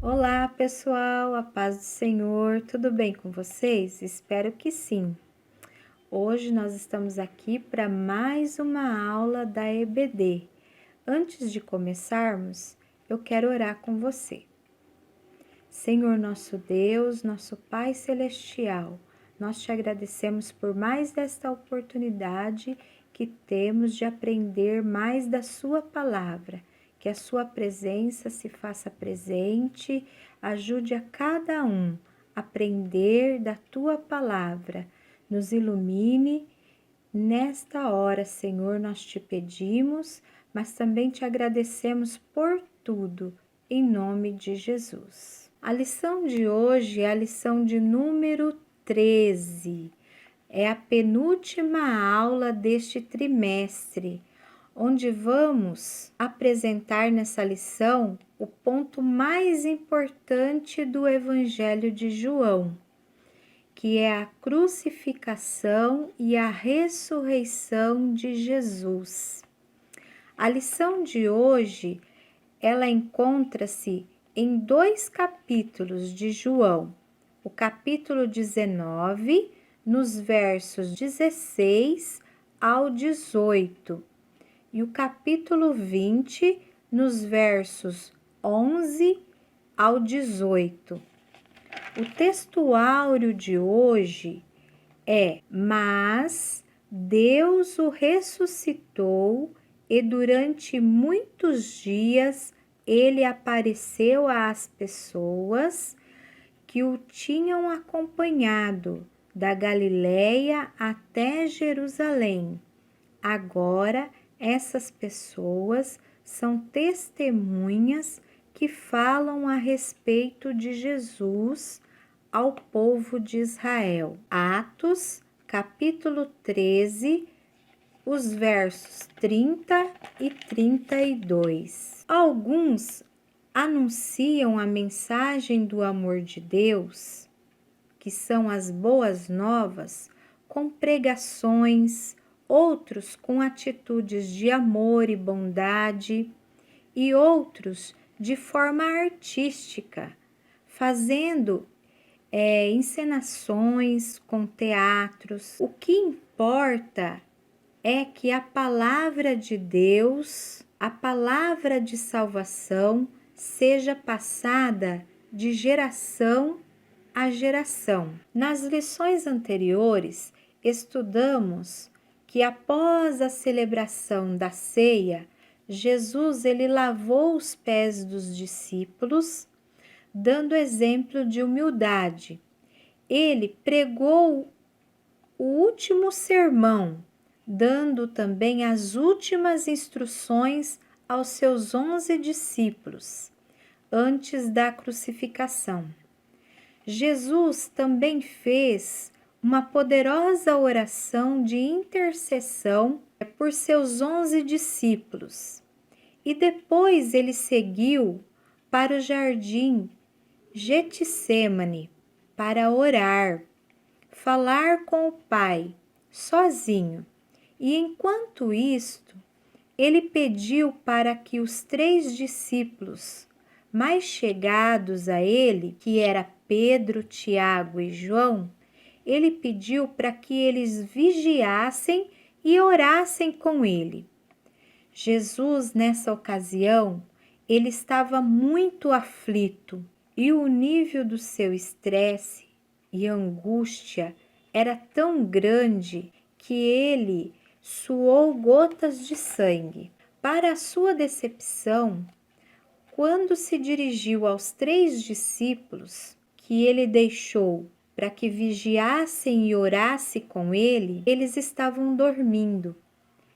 Olá, pessoal, a paz do Senhor, tudo bem com vocês? Espero que sim. Hoje nós estamos aqui para mais uma aula da EBD. Antes de começarmos, eu quero orar com você. Senhor nosso Deus, nosso Pai Celestial, nós te agradecemos por mais esta oportunidade que temos de aprender mais da Sua palavra. Que a Sua presença se faça presente, ajude a cada um a aprender da Tua palavra, nos ilumine. Nesta hora, Senhor, nós te pedimos, mas também te agradecemos por tudo, em nome de Jesus. A lição de hoje é a lição de número 13. É a penúltima aula deste trimestre, onde vamos apresentar nessa lição o ponto mais importante do Evangelho de João, que é a crucificação e a ressurreição de Jesus. A lição de hoje, ela encontra-se em 2 capítulos de João, o capítulo 19, nos versos 16 ao 18, e o capítulo 20, nos versos 11 ao 18. O texto áureo de hoje é: mas Deus o ressuscitou e durante muitos dias ele apareceu às pessoas que o tinham acompanhado da Galiléia até Jerusalém. Agora, essas pessoas são testemunhas que falam a respeito de Jesus ao povo de Israel. Atos, capítulo 13, os versos 30 e 32. Alguns anunciam a mensagem do amor de Deus, que são as boas novas, com pregações, outros com atitudes de amor e bondade, e outros de forma artística, fazendo encenações com teatros. O que importa é que a palavra de Deus, a palavra de salvação, seja passada de geração a geração. Nas lições anteriores, estudamos que após a celebração da ceia, Jesus ele lavou os pés dos discípulos, dando exemplo de humildade. Ele pregou o último sermão, dando também as últimas instruções aos seus 11 discípulos, antes da crucificação. Jesus também fez uma poderosa oração de intercessão por seus 11 discípulos. E depois ele seguiu para o jardim Getsêmani para orar, falar com o Pai, sozinho. E enquanto isto, ele pediu para que os 3 discípulos mais chegados a ele, que era Pedro, Tiago e João, ele pediu para que eles vigiassem e orassem com ele. Jesus, nessa ocasião, ele estava muito aflito e o nível do seu estresse e angústia era tão grande que ele suou gotas de sangue. Para a sua decepção, quando se dirigiu aos 3 discípulos que ele deixou para que vigiassem e orassem com ele, eles estavam dormindo.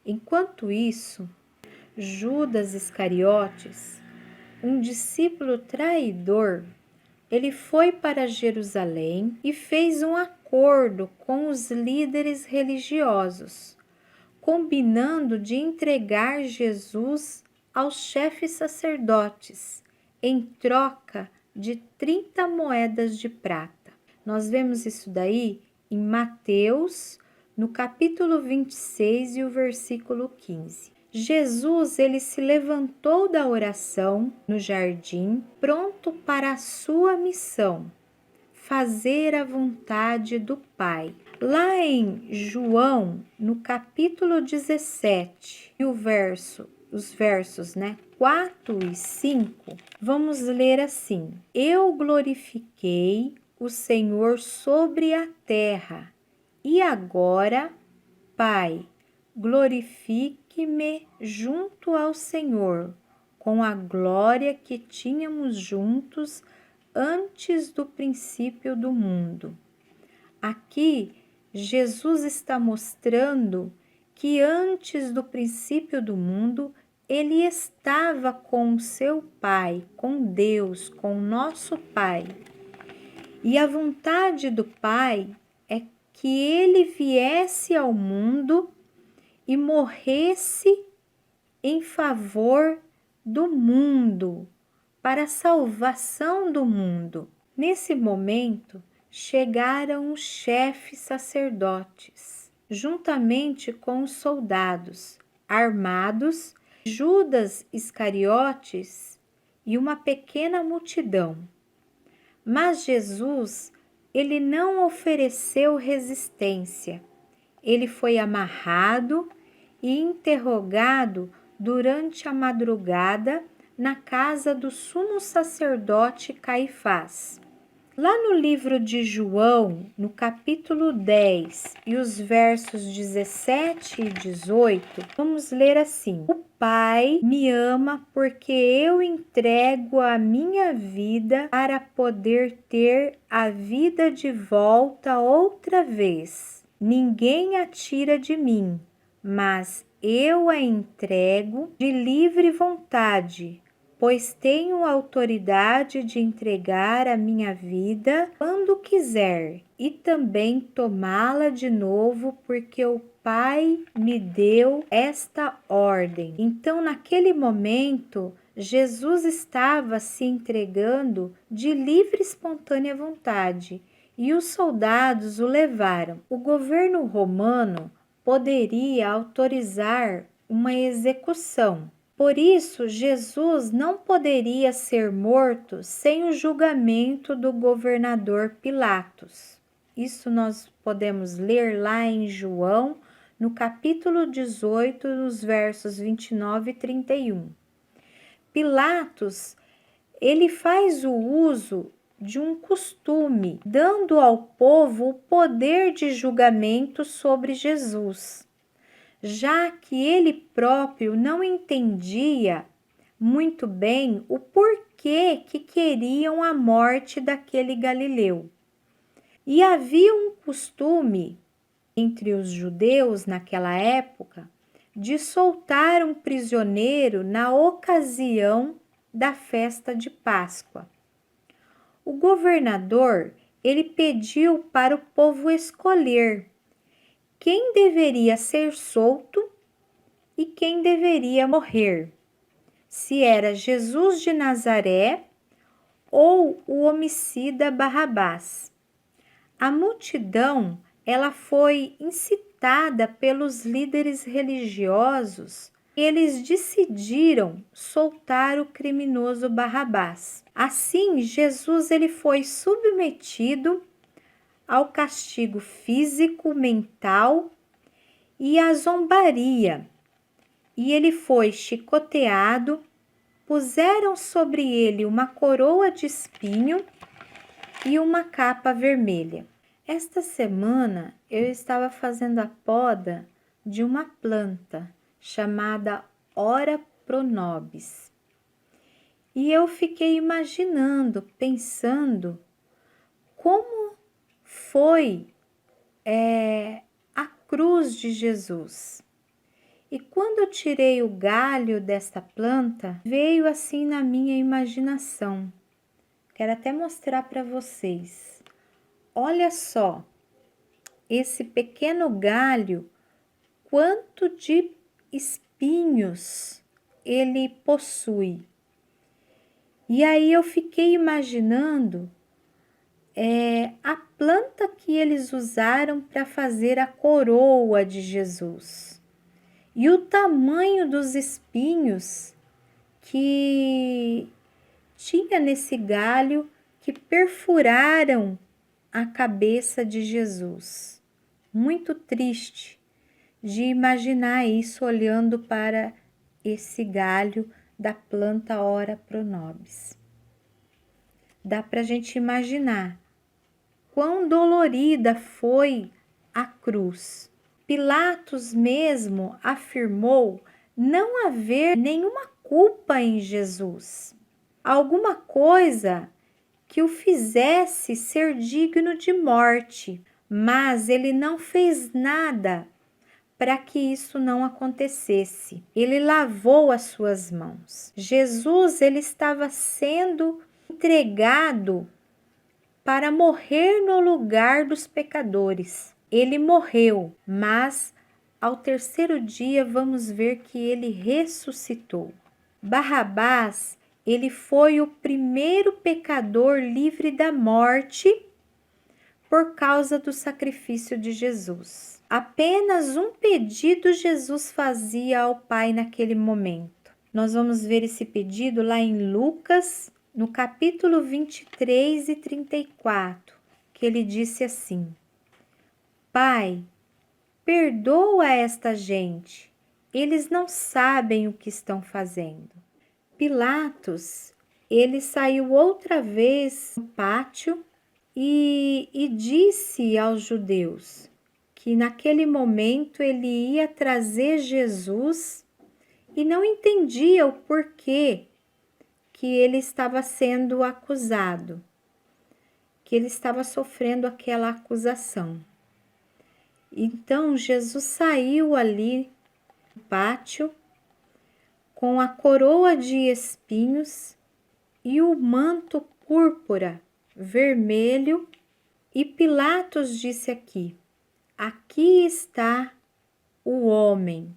Enquanto isso, Judas Iscariotes, um discípulo traidor, ele foi para Jerusalém e fez um acordo com os líderes religiosos, combinando de entregar Jesus aos chefes sacerdotes, em troca de 30 moedas de prata. Nós vemos isso daí em Mateus, no capítulo 26 e o versículo 15. Jesus, ele se levantou da oração no jardim, pronto para a sua missão, fazer a vontade do Pai. Lá em João, no capítulo 17, e os versos 4 e 5, vamos ler assim: Eu glorifiquei o Senhor sobre a terra, e agora, Pai, glorifique-me junto ao Senhor, com a glória que tínhamos juntos antes do princípio do mundo. Aqui, Jesus está mostrando que antes do princípio do mundo, ele estava com o seu Pai, com Deus, com o nosso Pai. E a vontade do Pai é que ele viesse ao mundo e morresse em favor do mundo, para a salvação do mundo. Nesse momento, chegaram os chefes sacerdotes, juntamente com os soldados armados, Judas Iscariotes e uma pequena multidão. Mas Jesus, ele não ofereceu resistência. Ele foi amarrado e interrogado durante a madrugada na casa do sumo sacerdote Caifás. Lá no livro de João, no capítulo 10 e os versos 17 e 18, vamos ler assim: O Pai me ama porque eu entrego a minha vida para poder ter a vida de volta outra vez. Ninguém a tira de mim, mas eu a entrego de livre vontade, pois tenho autoridade de entregar a minha vida quando quiser e também tomá-la de novo, porque o Pai me deu esta ordem. Então, naquele momento, Jesus estava se entregando de livre e espontânea vontade e os soldados o levaram. O governo romano poderia autorizar uma execução. Por isso, Jesus não poderia ser morto sem o julgamento do governador Pilatos. Isso nós podemos ler lá em João, no capítulo 18, nos versos 29 e 31. Pilatos, ele faz o uso de um costume, dando ao povo o poder de julgamento sobre Jesus, já que ele próprio não entendia muito bem o porquê que queriam a morte daquele galileu. E havia um costume entre os judeus naquela época de soltar um prisioneiro na ocasião da festa de Páscoa. O governador, ele pediu para o povo escolher quem deveria ser solto e quem deveria morrer, se era Jesus de Nazaré ou o homicida Barrabás. A multidão, ela foi incitada pelos líderes religiosos e eles decidiram soltar o criminoso Barrabás. Assim, Jesus ele foi submetido ao castigo físico, mental e à zombaria. E ele foi chicoteado, puseram sobre ele uma coroa de espinho e uma capa vermelha. Esta semana eu estava fazendo a poda de uma planta chamada Ora pro nobis. E eu fiquei imaginando, pensando como foi a cruz de Jesus. E quando eu tirei o galho desta planta, veio assim na minha imaginação. Quero até mostrar para vocês. Olha só, esse pequeno galho, quanto de espinhos ele possui. E aí eu fiquei imaginando a planta que eles usaram para fazer a coroa de Jesus. e o tamanho dos espinhos que tinha nesse galho que perfuraram a cabeça de Jesus. Muito triste de imaginar isso olhando para esse galho da planta Ora Pro Nobis. Dá para a gente imaginar quão dolorida foi a cruz. Pilatos mesmo afirmou não haver nenhuma culpa em Jesus, alguma coisa que o fizesse ser digno de morte, mas ele não fez nada para que isso não acontecesse. Ele lavou as suas mãos. Jesus, ele estava sendo entregado para morrer no lugar dos pecadores. Ele morreu, mas ao terceiro dia vamos ver que ele ressuscitou. Barrabás, ele foi o primeiro pecador livre da morte por causa do sacrifício de Jesus. Apenas um pedido Jesus fazia ao Pai naquele momento. Nós vamos ver esse pedido lá em Lucas, no capítulo 23 e 34, que ele disse assim: Pai, perdoa esta gente, eles não sabem o que estão fazendo. Pilatos, ele saiu outra vez no pátio e disse aos judeus que naquele momento ele ia trazer Jesus e não entendia o porquê que ele estava sendo acusado, que ele estava sofrendo aquela acusação. Então Jesus saiu ali no pátio com a coroa de espinhos e o manto púrpura vermelho, e Pilatos disse aqui está o homem.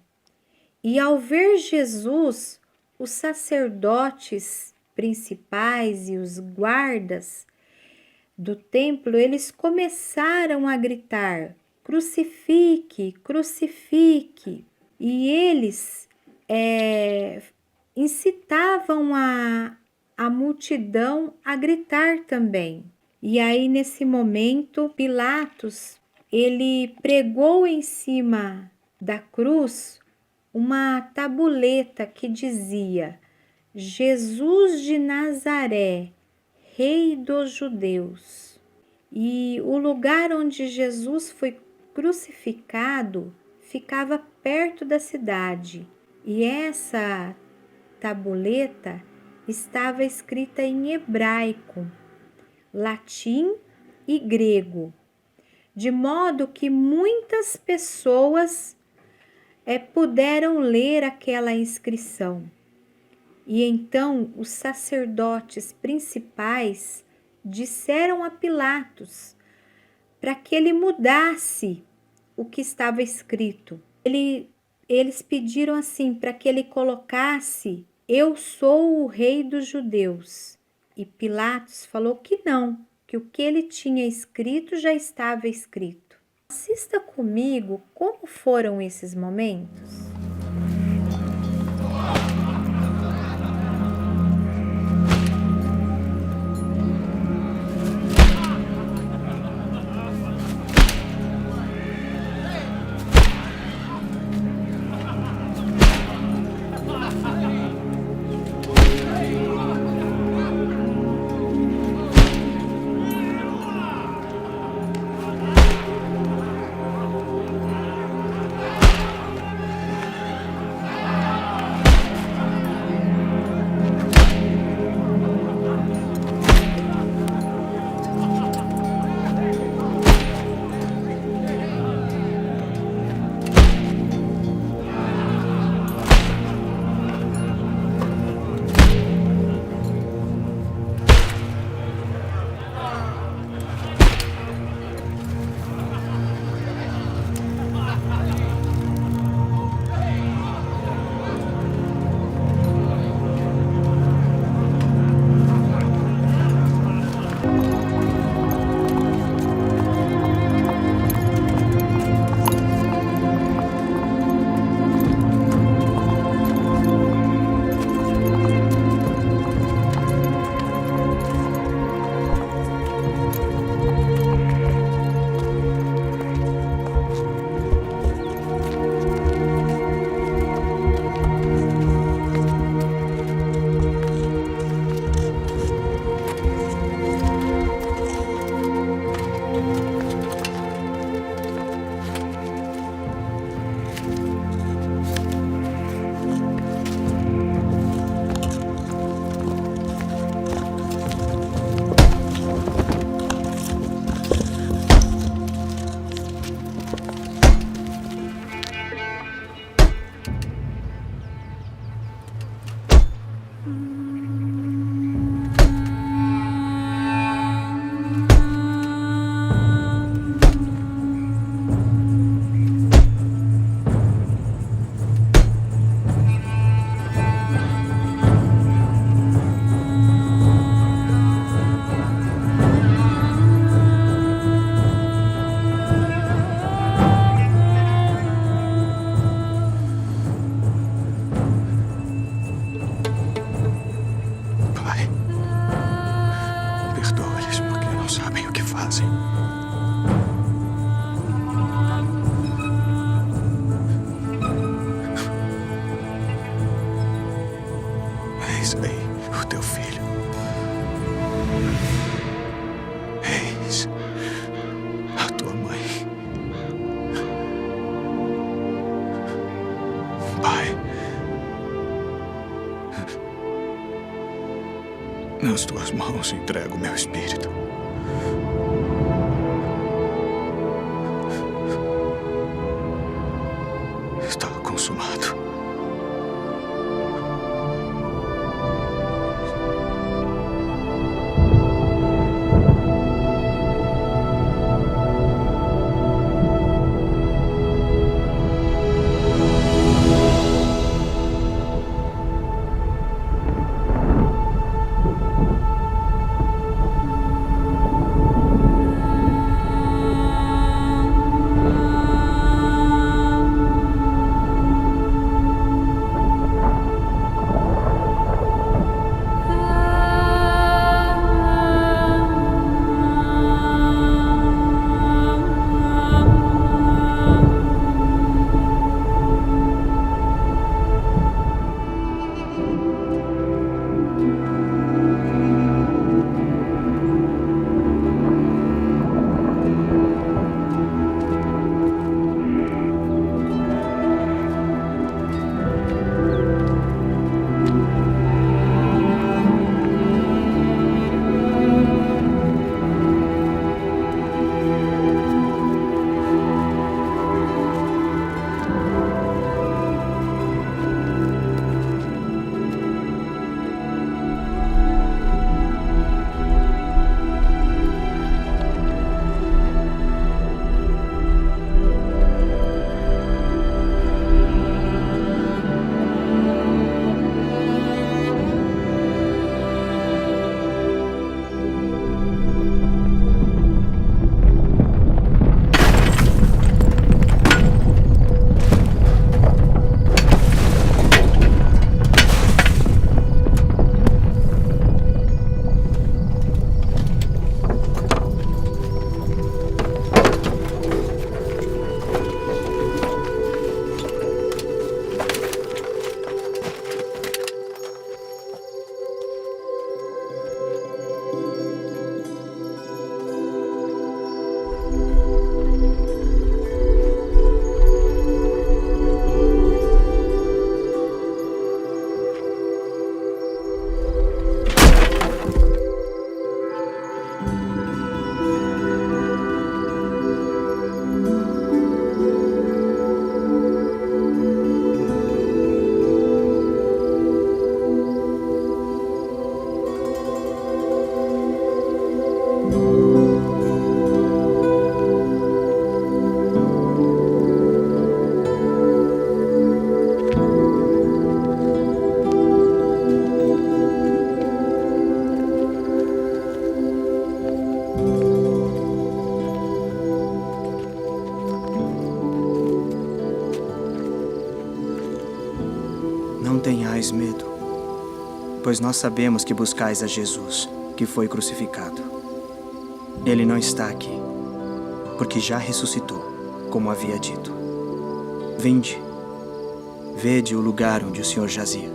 E ao ver Jesus, os sacerdotes principais e os guardas do templo, eles começaram a gritar: crucifique, crucifique. E eles incitavam a multidão a gritar também. E aí, nesse momento, Pilatos, ele pregou em cima da cruz uma tabuleta que dizia: Jesus de Nazaré, Rei dos Judeus. E o lugar onde Jesus foi crucificado ficava perto da cidade. E essa tabuleta estava escrita em hebraico, latim e grego, de modo que muitas pessoas puderam ler aquela inscrição. E então os sacerdotes principais disseram a Pilatos para que ele mudasse o que estava escrito. Eles pediram assim para que ele colocasse: eu sou o rei dos judeus. E Pilatos falou que não, que o que ele tinha escrito já estava escrito. Assista comigo como foram esses momentos. Eis aí o teu filho. Eis a tua mãe. Pai, nas tuas mãos entrego meu espírito. Está consumado. Não tenhais medo, pois nós sabemos que buscais a Jesus, que foi crucificado. Ele não está aqui, porque já ressuscitou, como havia dito. Vinde, vede o lugar onde o Senhor jazia.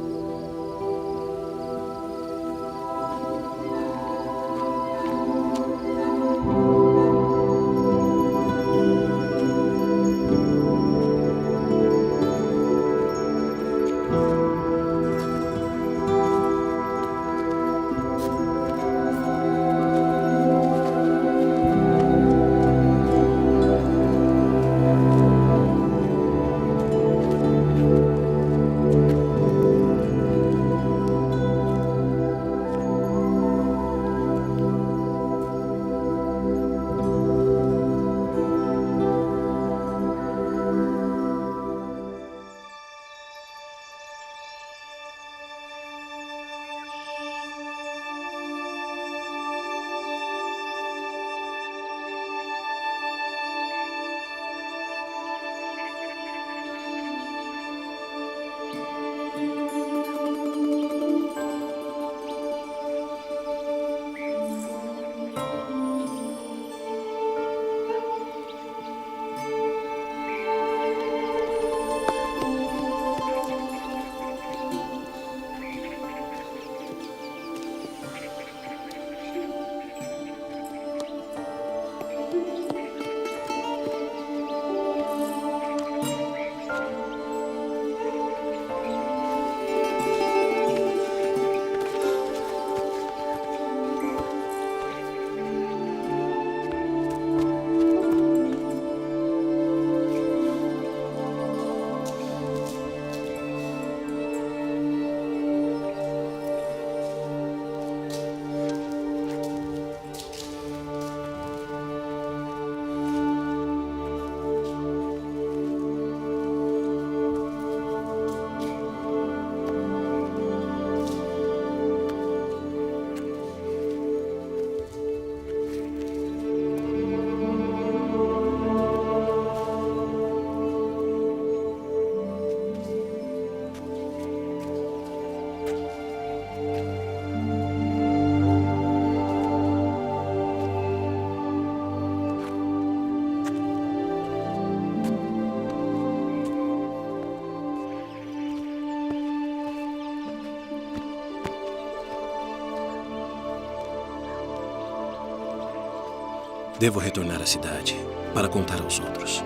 Devo retornar à cidade para contar aos outros.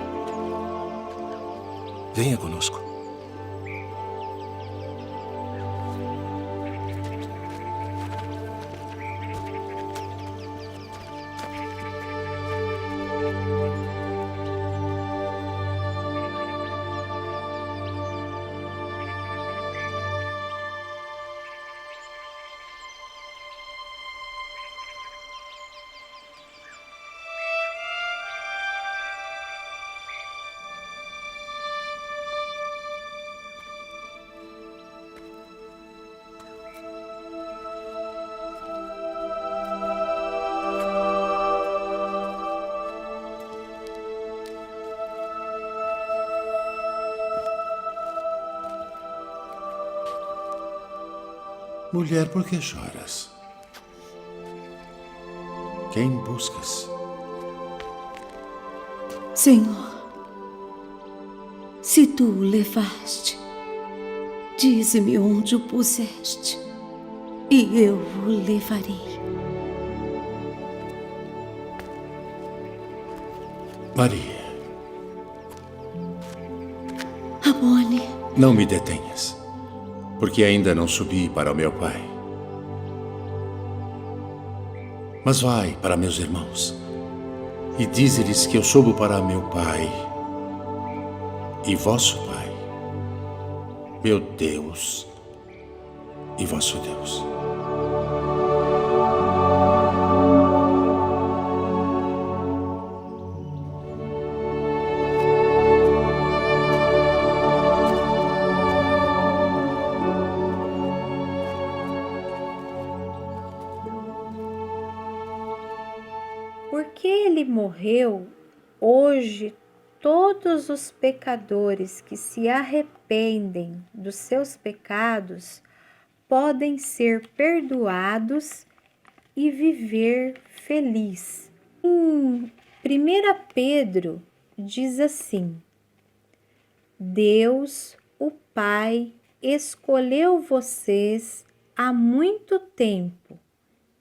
Venha conosco. Mulher, por que choras? Quem buscas? Senhor, se tu o levaste, dize-me onde o puseste, e eu o levarei. Maria, Rabboni, não me detenhas, porque ainda não subi para o meu Pai. Mas vai para meus irmãos e dize-lhes que eu subo para meu Pai e vosso Pai, meu Deus e vosso Deus. Porque ele morreu, hoje todos os pecadores que se arrependem dos seus pecados podem ser perdoados e viver feliz. Em 1 Pedro diz assim: Deus, o Pai, escolheu vocês há muito tempo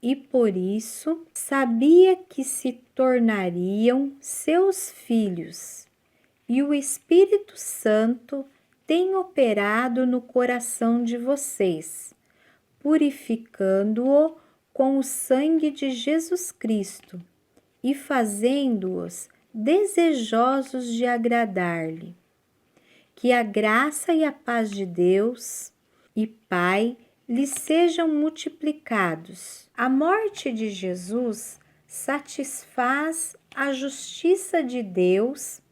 e por isso sabia que se tornariam seus filhos. E o Espírito Santo tem operado no coração de vocês, purificando-o com o sangue de Jesus Cristo e fazendo-os desejosos de agradar-lhe. Que a graça e a paz de Deus e Pai lhes sejam multiplicados. A morte de Jesus satisfaz a justiça de Deus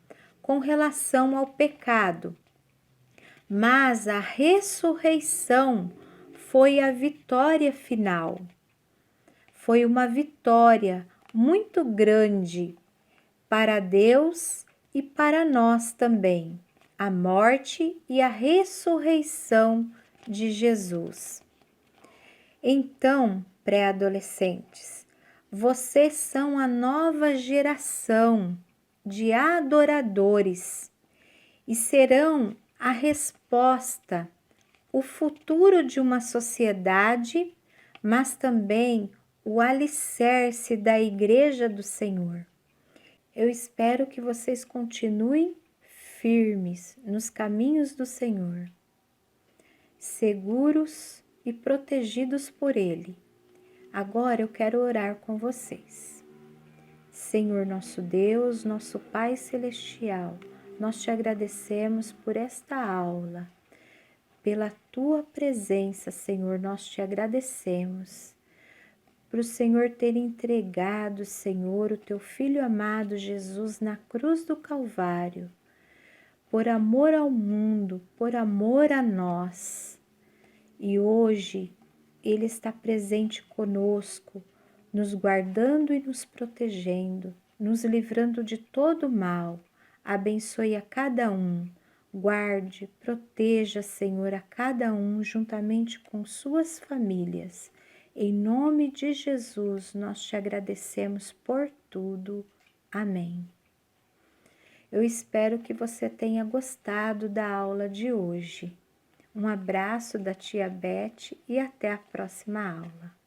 com relação ao pecado, mas a ressurreição foi a vitória final. Foi uma vitória muito grande para Deus e para nós também, a morte e a ressurreição de Jesus. Então, pré-adolescentes, vocês são a nova geração de adoradores e serão a resposta, o futuro de uma sociedade, mas também o alicerce da Igreja do Senhor. Eu espero que vocês continuem firmes nos caminhos do Senhor, seguros e protegidos por Ele. Agora eu quero orar com vocês. Senhor nosso Deus, nosso Pai Celestial, nós te agradecemos por esta aula, pela Tua presença, Senhor, nós te agradecemos. Por o Senhor ter entregado, Senhor, o Teu Filho amado Jesus na cruz do Calvário, por amor ao mundo, por amor a nós. E hoje Ele está presente conosco, nos guardando e nos protegendo, nos livrando de todo mal. Abençoe a cada um, guarde, proteja, Senhor, a cada um juntamente com suas famílias. Em nome de Jesus, nós te agradecemos por tudo. Amém. Eu espero que você tenha gostado da aula de hoje. Um abraço da tia Beth e até a próxima aula.